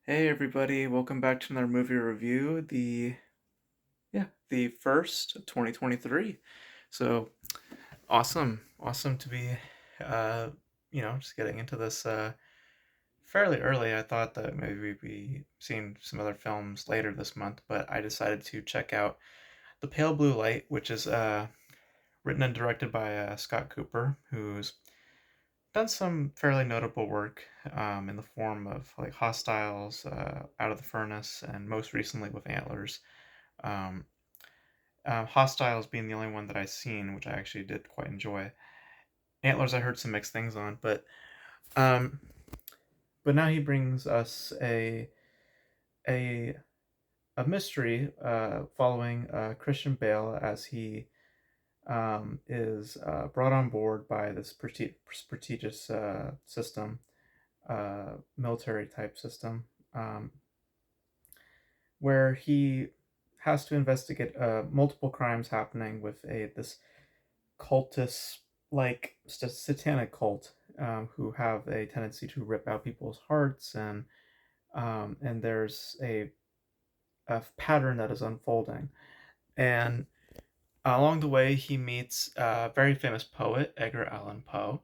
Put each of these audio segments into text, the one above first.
Hey everybody, welcome back to another movie review. The first of 2023. So awesome to be uh just getting into this fairly early. I thought that maybe we'd be seeing some other films later this month, but I decided to check out The Pale Blue Light, which is written and directed by Scott Cooper, who's done some fairly notable work in the form of like Hostiles, Out of the Furnace, and most recently with Antlers. Um, Hostiles being the only one that I've seen, which I actually did quite enjoy. Antlers, I heard some mixed things on, um, but now he brings us a a mystery following Christian Bale as he is brought on board by this prestigious system, military type system, where he has to investigate multiple crimes happening with a this cultist like satanic cult who have a tendency to rip out people's hearts, and there's a pattern that is unfolding. And along the way, he meets a very famous poet, Edgar Allan Poe,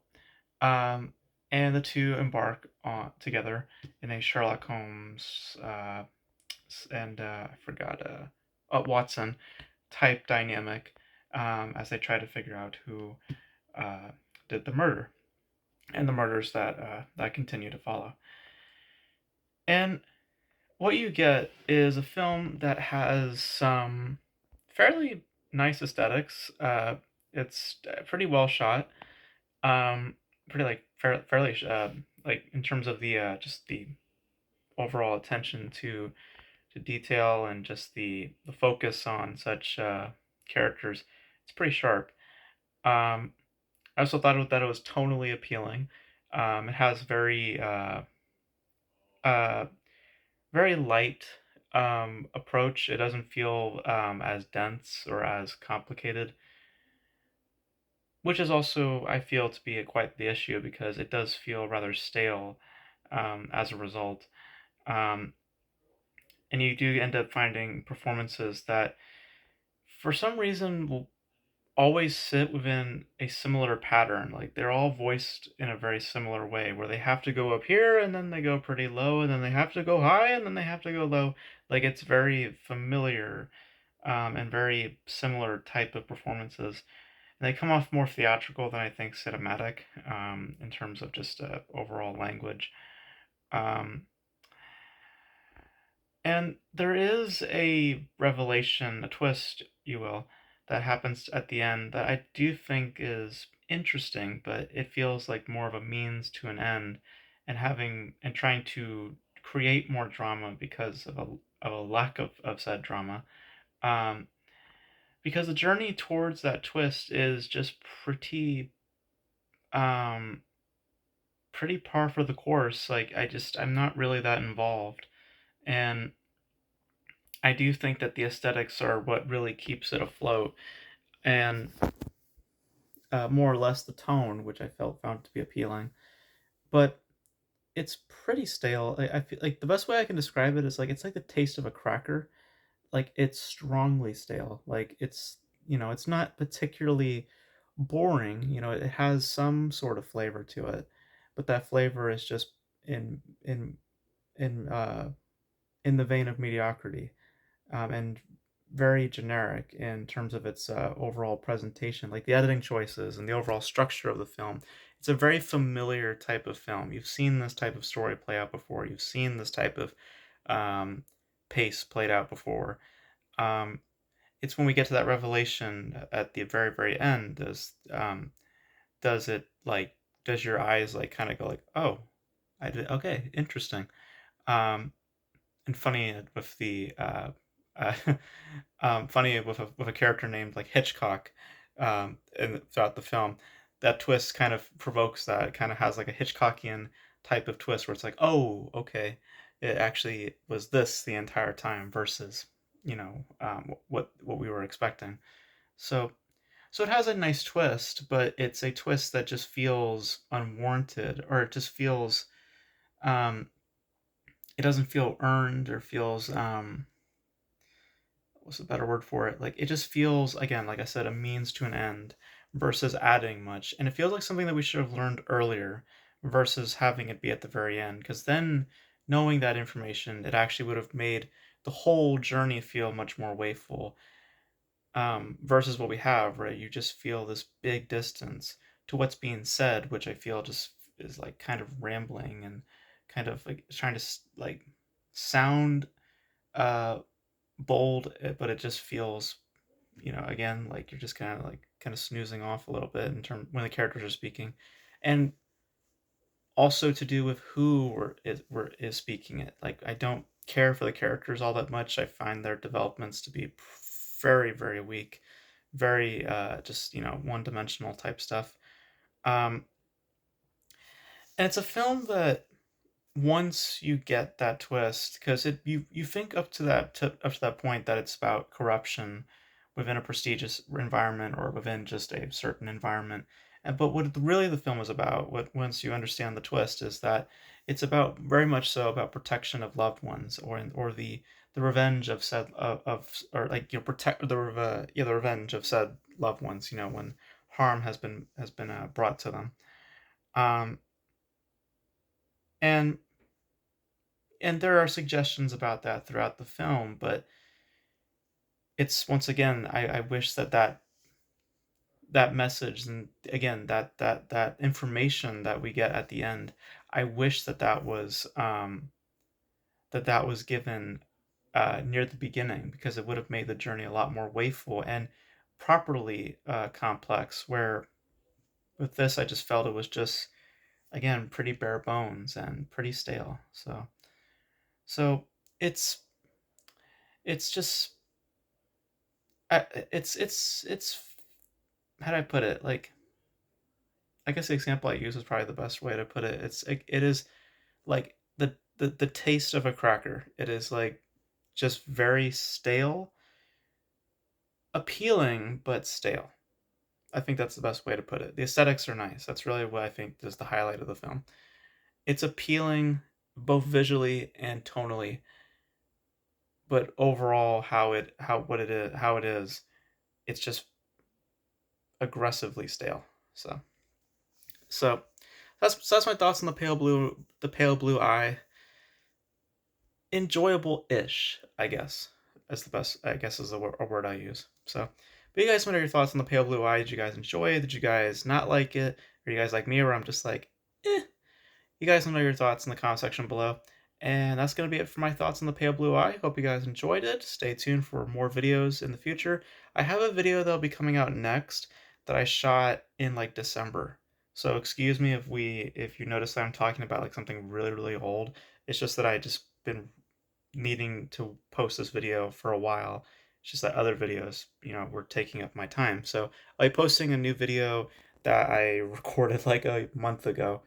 um, and the two embark on together in a Sherlock Holmes and I forgot Watson type dynamic as they try to figure out who uh, did the murder and the murders that continue to follow. And what you get is a film that has some fairly nice aesthetics. It's pretty well shot. Um, pretty like fairly like in terms of the just the overall attention to detail and just the focus on such characters. It's pretty sharp. Um, I also thought that it was tonally appealing. It has uh, very light approach. It doesn't feel as dense or as complicated, which is also I feel to be quite the issue because it does feel rather stale as a result. Um, and you do end up finding performances that, for some reason, will always sit within a similar pattern. Like they're all voiced in a very similar way where they have to go up here and then they go pretty low and then they have to go high and then they have to go low. Like it's very familiar and very similar type of performances. And they come off more theatrical than I think cinematic in terms of just overall language. Um, and there is a revelation, a twist, you will, that happens at the end that I do think is interesting, but it feels like more of a means to an end, and trying to create more drama because of a lack of said drama. Um, because the journey towards that twist is just um pretty par for the course. Like I'm not really that involved. And I do think that the aesthetics are what really keeps it afloat, and more or less the tone, which I felt found to be appealing. But it's pretty stale. I feel like the best way I can describe it is like it's like the taste of a cracker. Like it's strongly stale. Like it's not particularly boring. It has some sort of flavor to it, but that flavor is just in in the vein of mediocrity, and very generic in terms of its overall presentation, like the editing choices and the overall structure of the film. It's a very familiar type of film. You've seen this type of story play out before. You've seen this type of um, pace played out before. Um, it's when we get to that revelation at the very, very end, does it like does your eyes like kind of go like, oh, I did okay, interesting. Um, and funny with the uh, funny with a character named like Hitchcock, throughout the film, that twist kind of provokes that. It kind of has like a Hitchcockian type of twist where it's like, oh, okay, it actually was this the entire time versus what we were expecting. So so it has a nice twist, but it's a twist that just feels unwarranted, or it just feels um, it doesn't feel earned or feels what's a better word for it? Like it just feels, again, like I said, a means to an end versus adding much. And it feels like something that we should have learned earlier versus having it be at the very end. Because then knowing that information, it actually would have made the whole journey feel much more wakeful, versus what we have, right? You just feel this big distance to what's being said, which I feel just is like kind of rambling and kind of like trying to like sound uh bold, but it just feels, again, like you're just kind of snoozing off a little bit in term when the characters are speaking, and also to do with who is speaking it. Like I don't care for the characters all that much. I find their developments to be very, very weak, very just one dimensional type stuff. Um, and it's a film that once you get that twist, because it you think up to that point that it's about corruption within a prestigious environment or within just a certain environment, and but what really the film is about, what once you understand the twist, is that it's about very much so about protection of loved ones, or the revenge of said of or like protect the revenge of said loved ones, when harm has been brought to them. um and and there are suggestions about that throughout the film, but it's once again, I wish that message, and again that information that we get at the end, I wish that was given near the beginning, because it would have made the journey a lot more wakeful and properly complex. Where with this, I just felt it was just, again, pretty bare bones and pretty stale. So it's it's just it's how do I put it? Like, I guess the example I use is probably the best way to put it. It is like the taste of a cracker. It is like just very stale, appealing but stale. I think that's the best way to put it. The aesthetics are nice. That's really what I think is the highlight of the film. It's appealing both visually and tonally, but overall, how it is, it's just aggressively stale. So that's my thoughts on the pale blue eye. Enjoyable-ish, I guess. That's the best, I guess, is a word I use. So, but you guys, what are your thoughts on the pale blue eye? Did you guys enjoy it? Did you guys not like it? Are you guys like me, where I'm just like, eh? You guys let me know your thoughts in the comment section below. And that's going to be it for my thoughts on the pale blue eye. Hope you guys enjoyed it. Stay tuned for more videos in the future. I have a video that'll be coming out next that I shot in like December. So excuse me if you notice that I'm talking about like something really, really old. It's just that I just been needing to post this video for a while. It's just that other videos, were taking up my time. So I'll be posting a new video that I recorded like a month ago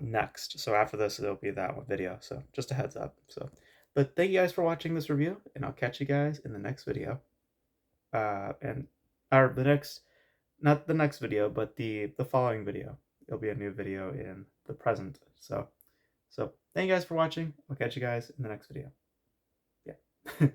next. So after this, it'll be that one video. So just a heads up. But thank you guys for watching this review, and I'll catch you guys in the next video. And or the next, not the next video, but the following video. It'll be a new video in the present. So thank you guys for watching. I'll catch you guys in the next video. Yeah.